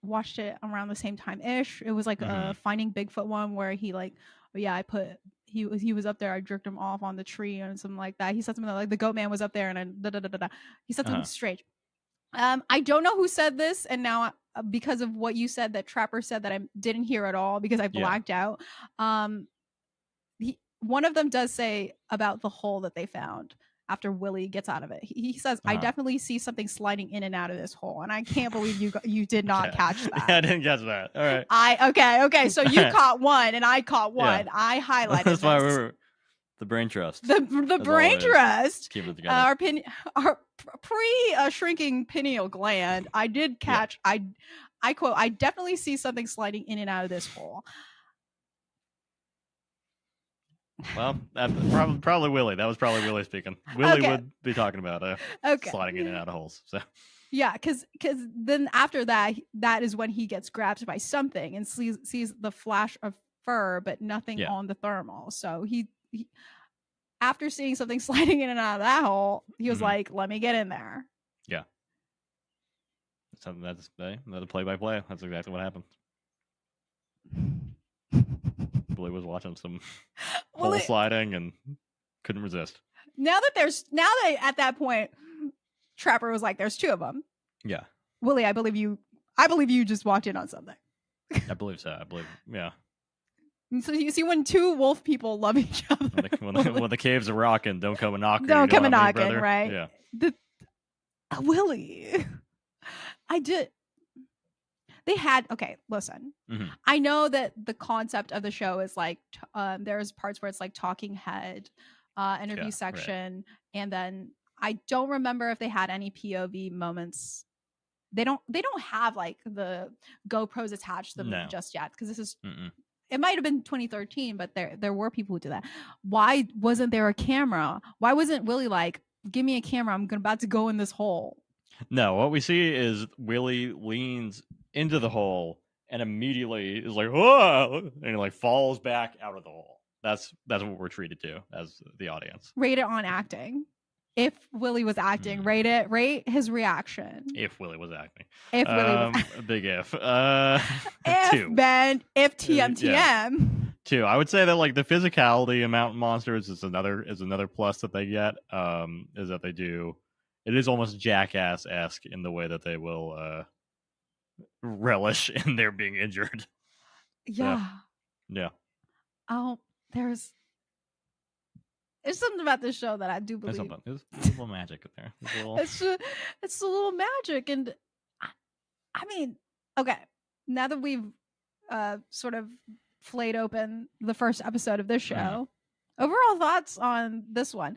watched it around the same time-ish. It was like a Finding Bigfoot one where he like, he was up there. I jerked him off on the tree and something like that. He said something like the goat man was up there and I He said something strange. I don't know who said this, and now because of what you said, that Trapper said that I didn't hear at all because I blacked out. One of them does say about the hole that they found after Willie gets out of it. He says, I definitely see something sliding in and out of this hole. And I can't believe you did not catch that. Yeah, I didn't catch that. All right. Okay. So you caught one and I caught one. I highlighted That's why we were the brain trust. The brain trust. Keep it together. Our pre-shrinking pineal gland. I did catch, I quote, I definitely see something sliding in and out of this hole. Well, probably Willie. That was probably Willie speaking. Willie would be talking about sliding in and out of holes. So yeah, because then after that is when he gets grabbed by something and sees the flash of fur, but nothing on the thermal. So he after seeing something sliding in and out of that hole, he was like, "Let me get in there." Yeah, something that's another play-by-play. That's exactly what happened. Willie was watching some hole sliding and couldn't resist. Now that at that point, Trapper was like, "There's 2 of them." Yeah, Willie, I believe you just walked in on something. I believe so. Yeah. So you see, when 2 wolf people love each other, when the caves are rocking, don't come a knocking. Don't come a knocking, right? Yeah. Willie, I did. They had, listen, I know that the concept of the show is like, there's parts where it's like talking head, interview section. Right. And then I don't remember if they had any POV moments. They don't have like the GoPros attached to them just yet. Cause this is, it might have been 2013, but there were people who did that. Why wasn't there a camera? Why wasn't Willie like, give me a camera, I'm about to go in this hole? No, what we see is Willie leans into the hole and immediately is like, whoa, and he like falls back out of the hole. That's what we're treated to as the audience. Rate it on acting. If Willie was acting, rate his reaction. If Willie was acting. If Willie was a big if. if 2. Ben, if TM. Yeah. 2. I would say that like the physicality of Mountain Monsters is another plus that they get. Is that they do, it is almost Jackass-esque in the way that they will relish in their being injured. Yeah. Yeah. Oh, there's something about this show that I do believe. There's a little magic in there. It's a little magic, and I mean, okay. Now that we've sort of flayed open the first episode of this show, overall thoughts on this one.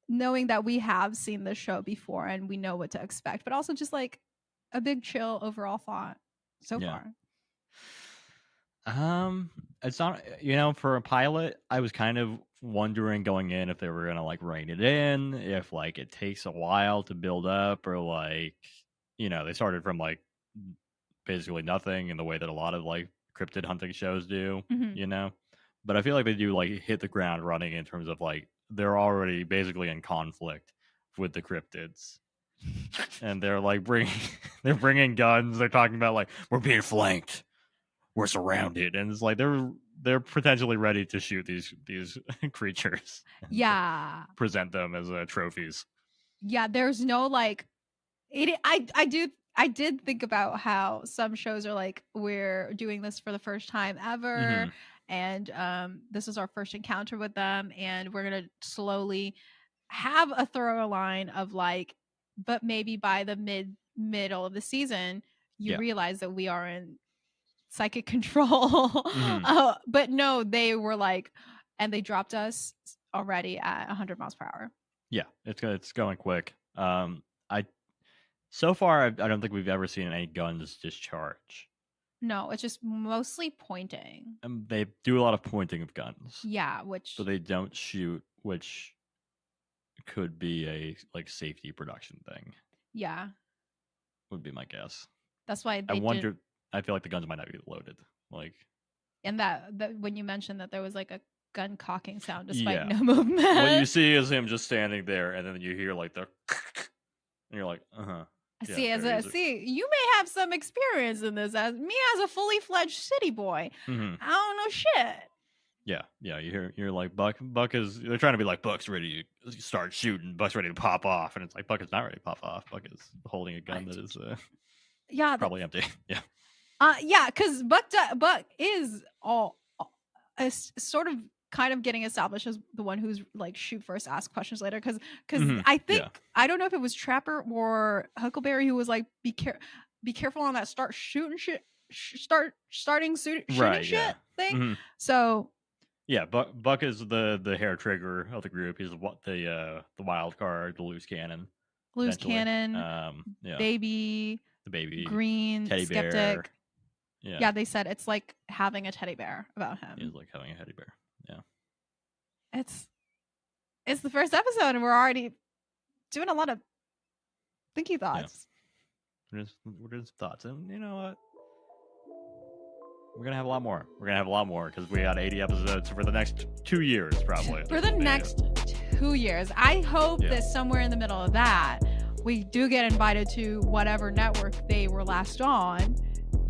Knowing that we have seen this show before and we know what to expect, but also just like a big chill overall thought so far. It's not, for a pilot, I was kind of wondering going in if they were gonna like rein it in, if like it takes a while to build up, or like, they started from like basically nothing in the way that a lot of like cryptid hunting shows do, but I feel like they do like hit the ground running in terms of like they're already basically in conflict with the cryptids. And they're like bringing guns. They're talking about like, we're being flanked, we're surrounded, and it's like they're potentially ready to shoot these creatures. Yeah, present them as trophies. Yeah, there's no like it. I did think about how some shows are like, we're doing this for the first time ever, and this is our first encounter with them, and we're gonna slowly have a thorough line of like, but maybe by the middle of the season you realize that we are in psychic control. But no, they were like, and they dropped us already at 100 miles per hour. Yeah, it's going quick. So far I don't think we've ever seen any guns discharge. No, it's just mostly pointing. They do a lot of pointing of guns. Yeah, so they don't shoot, which could be a like safety production thing. Yeah, would be my guess. That's why I feel like the guns might not be loaded. Like, and that when you mentioned that there was like a gun cocking sound despite no movement. What you see is him just standing there, and then you hear like the, and you're like, See, you may have some experience in this. As a fully fledged city boy, I don't know shit. Yeah. You're like Buck is. They're trying to be like, Buck's ready to start shooting. Buck's ready to pop off, and it's like Buck is not ready to pop off. Buck is holding a gun that is probably empty. Because Buck is sort of kind of getting established as the one who's like shoot first, ask questions later. Because I think I don't know if it was Trapper or Huckleberry who was like, be careful on that starting shooting shit thing. So Buck is the hair trigger of the group. He's the wild card, the loose cannon. Baby, the baby, green, teddy skeptic bear. Yeah, they said it's like having a teddy bear about him. He's like having a teddy bear. Yeah. It's the first episode and we're already doing a lot of thinky thoughts. What is thoughts? And you know what? We're gonna have a lot more. Because we got 80 episodes for the next 2 years, probably. For the next 2 years. I hope that somewhere in the middle of that, we do get invited to whatever network they were last on,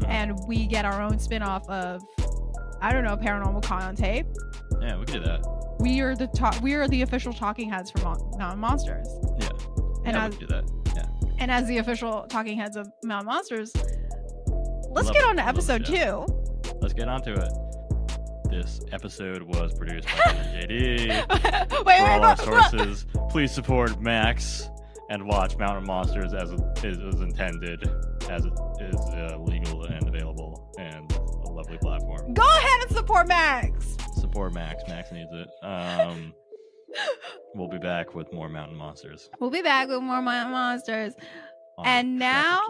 and we get our own spin-off of, I don't know, Paranormal Con on Tape. Yeah, we can do that. We are the official talking heads for Mountain Monsters. Yeah. And we can do that. Yeah. And as the official talking heads of Mountain Monsters, let's get on to episode 2. Let's get on to it. This episode was produced by JD. For all our sources, please support Max and watch Mountain Monsters as it is intended, as it is legal and available, and a lovely platform. Go ahead and support Max. Support Max. Max needs it. We'll be back with more Mountain Monsters. And Keeper. now,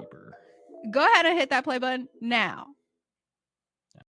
go ahead and hit that play button now.